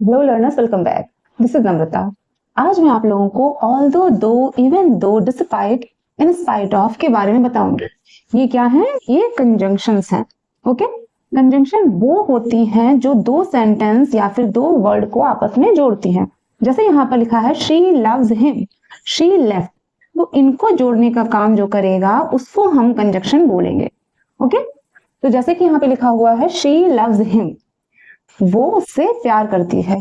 Hello learners, welcome back. This is Namrata. आज मैं आप लोगों को ऑल्दो, दो, even though, despite, in spite of के बारे में बताऊंगी। ये क्या है? ये कंजंक्शंस हैं। ओके, कंजंक्शन वो होती हैं जो दो सेंटेंस या फिर दो वर्ड को आपस में जोड़ती हैं। जैसे यहाँ पर लिखा है she loves him, she left, तो इनको जोड़ने का काम जो करेगा उसको हम कंजंक्शन बोलेंगे। ओके, तो जैसे कि यहाँ पे लिखा हुआ है शी लव्स हिम, वो उससे प्यार करती है,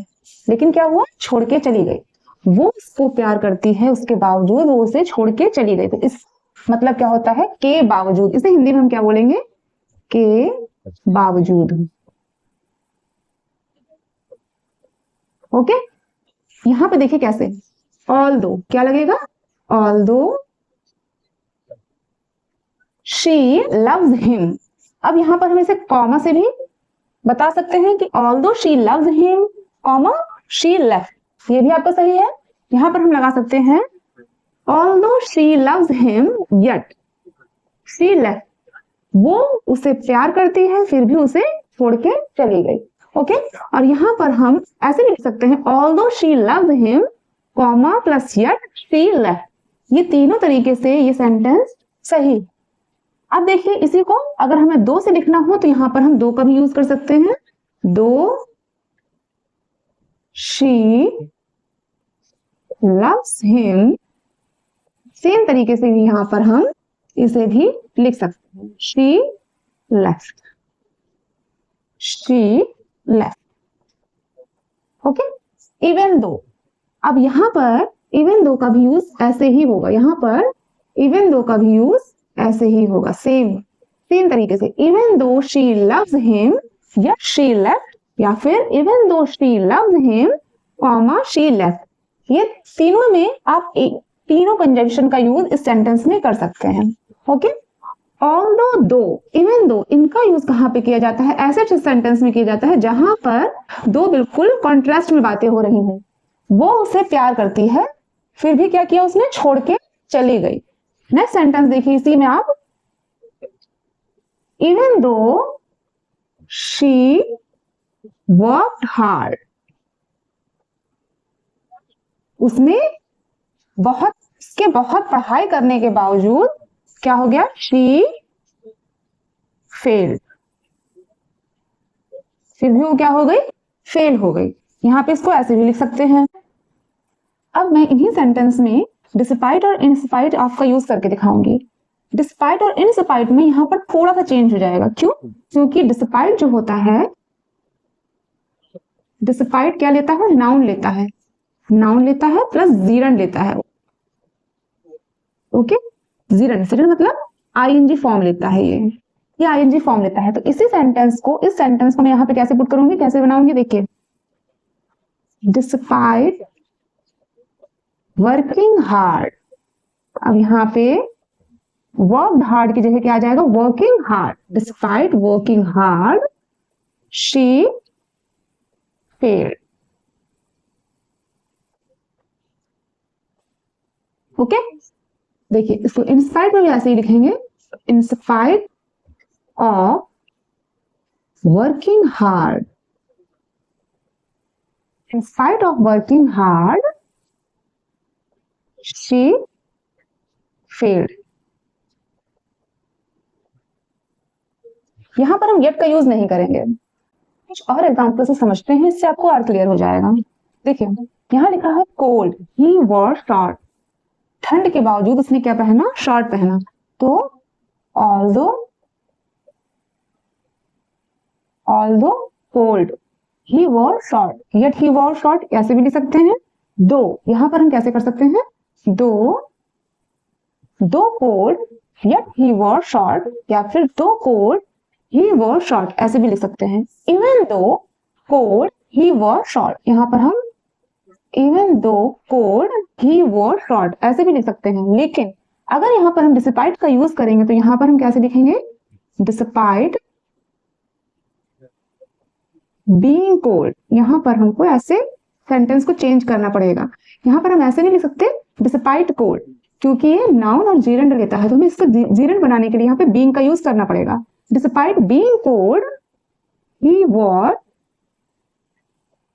लेकिन क्या हुआ? छोड़ के चली गई। वो उसको प्यार करती है, उसके बावजूद वो उसे छोड़ के चली गई। तो इस मतलब क्या होता है? के बावजूद। इसे हिंदी में हम क्या बोलेंगे? के बावजूद। ओके, यहां पे देखिए कैसे, ऑल दो क्या लगेगा? ऑल दो शी लव्स हिम। अब यहां पर हम इसे कॉमा से भी बता सकते हैं कि ऑल दो she loves him, comma she left. ये भी आपका सही है। यहां पर हम लगा सकते हैं although she loves him yet she left, वो उसे प्यार करती है फिर भी उसे छोड़ के चली गई। ओके, और यहां पर हम ऐसे लिख सकते हैं although she loves him, comma plus yet she left. ये तीनों तरीके से ये सेंटेंस सही। अब देखिए इसी को अगर हमें दो से लिखना हो तो यहां पर हम दो का भी यूज कर सकते हैं। दो शी लव्स हिम, सेम तरीके से भी यहां पर हम इसे भी लिख सकते हैं। She left, she left. Okay, even though. अब यहां पर इवन दो का भी यूज ऐसे ही होगा। यहां पर इवन दो का भी यूज ऐसे ही होगा, सेम सेम तरीके से। Even though she loves him या शी लेफ्ट, या फिर even though she loves him, comma she left. ये तीनों में आप एक तीनों कंजंक्शन का यूज इस सेंटेंस में कर सकते हैं। ओके, ऑल्दो, दो, इवन दो, इनका यूज कहां पे किया जाता है? ऐसे सेंटेंस में किया जाता है जहां पर दो बिल्कुल कॉन्ट्रास्ट में बातें हो रही हैं। वो उसे प्यार करती है फिर भी क्या किया उसने? छोड़ के चली गई। नेक्स्ट सेंटेंस देखिए इसी में आप, even though she worked hard, उसने बहुत पढ़ाई करने के बावजूद क्या हो गया? शी फेल्ड, फिर भी वो क्या हो गई? फेल हो गई। यहां पे इसको ऐसे भी लिख सकते हैं। अब मैं इन्हीं सेंटेंस में डिस्पाइट और इनस्पाइट ऑफ का यूज करके दिखाऊंगी। डिस्पाइट और इनस्पाइट में यहां पर थोड़ा सा चेंज हो जाएगा। क्यों? क्योंकि डिस्पाइट जो होता है, डिस्पाइट क्या लेता है? नाउन लेता है, नाउन लेता है प्लस जीरन लेता है। ओके, जीरन जीरन मतलब आईएनजी फॉर्म लेता है। ये आईएनजी फॉर्म लेता है। तो इसी सेंटेंस को, इस सेंटेंस को मैं यहां पे कैसे पुट करूंगी, कैसे बनाऊंगी? देखिए, डिस्पाइट वर्किंग हार्ड। अब यहां पे वर्कड हार्ड की जगह क्या आ जाएगा? Working hard. Despite working hard she failed. Okay, देखिए इसको इंस्पाइट में भी ऐसे ही लिखेंगे, in spite of working hard, in spite of working hard she failed। यहां पर हम yet का यूज नहीं करेंगे। कुछ और एग्जांपल से समझते हैं, इससे आपको और क्लियर हो जाएगा। देखिए यहां लिखा है कोल्ड, ही वॉर शॉर्ट, ठंड के बावजूद उसने क्या पहना? शॉर्ट पहना। तो although cold he war short, yet he war short ऐसे भी लिख सकते हैं। दो, यहां पर हम कैसे कर सकते हैं? दो cold yet he war short, या फिर दो कोल्ड ही वॉर शॉर्ट ऐसे भी लिख सकते हैं। इवन दो कोल्ड ही वॉर शॉर्ट, यहां पर हम इवन दो कोल्ड ही वॉर शॉर्ट ऐसे भी लिख सकते हैं। लेकिन अगर यहां पर हम डिस्पाइट का यूज करेंगे तो यहां पर हम कैसे लिखेंगे? Despite being cold. यहां पर हमको ऐसे सेंटेंस को चेंज करना पड़ेगा। यहां पर हम ऐसे नहीं लिख सकते डिस्पाइट कोल्ड, क्योंकि ये नाउन और जीरंड लेता है, तो हमें इसको जीरंड बनाने के लिए यहाँ पे बीइंग का यूज करना पड़ेगा। डिस्पाइट बीइंग कोल्ड ही वॉर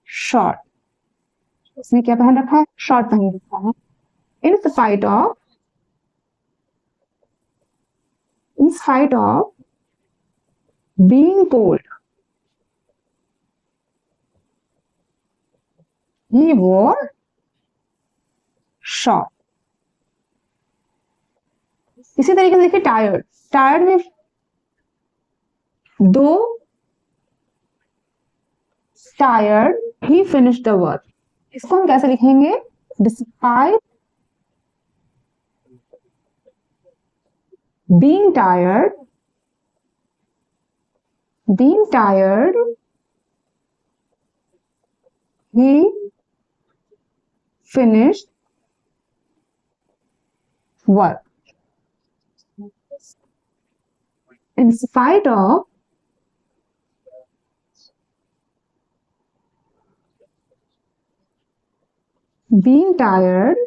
शॉर्ट, उसने क्या पहन रखा है? शॉर्ट पहन रखा है। इन spite of being cold, he wore short. इसी तरीके से देखिए टायर्ड, टायर्ड में दो tired he finish the work, इसको हम कैसे लिखेंगे? Despite being tired, he finished work. In spite of being tired,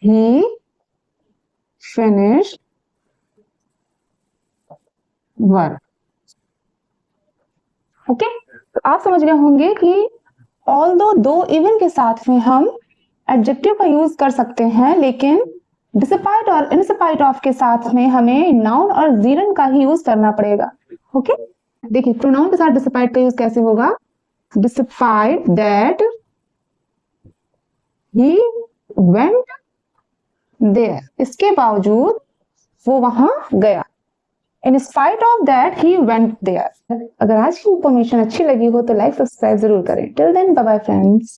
he finished work. Okay, तो आप समझ गए होंगे कि ऑल्दो दो इवन के साथ में हम एडजेक्टिव का यूज कर सकते हैं, लेकिन डिस्पाइट और इन स्पाइट ऑफ के साथ में हमें नाउन और जीरन का ही यूज करना पड़ेगा। ओके, देखिए प्रोनाउन के साथ डिस्पाइट का यूज कैसे होगा? Despite that he went there, इसके बावजूद वो वहां गया। In spite of that, he went there. अगर आज की इंफॉर्मेशन अच्छी लगी हो तो लाइक सब्सक्राइब जरूर करें। Till then, bye bye friends.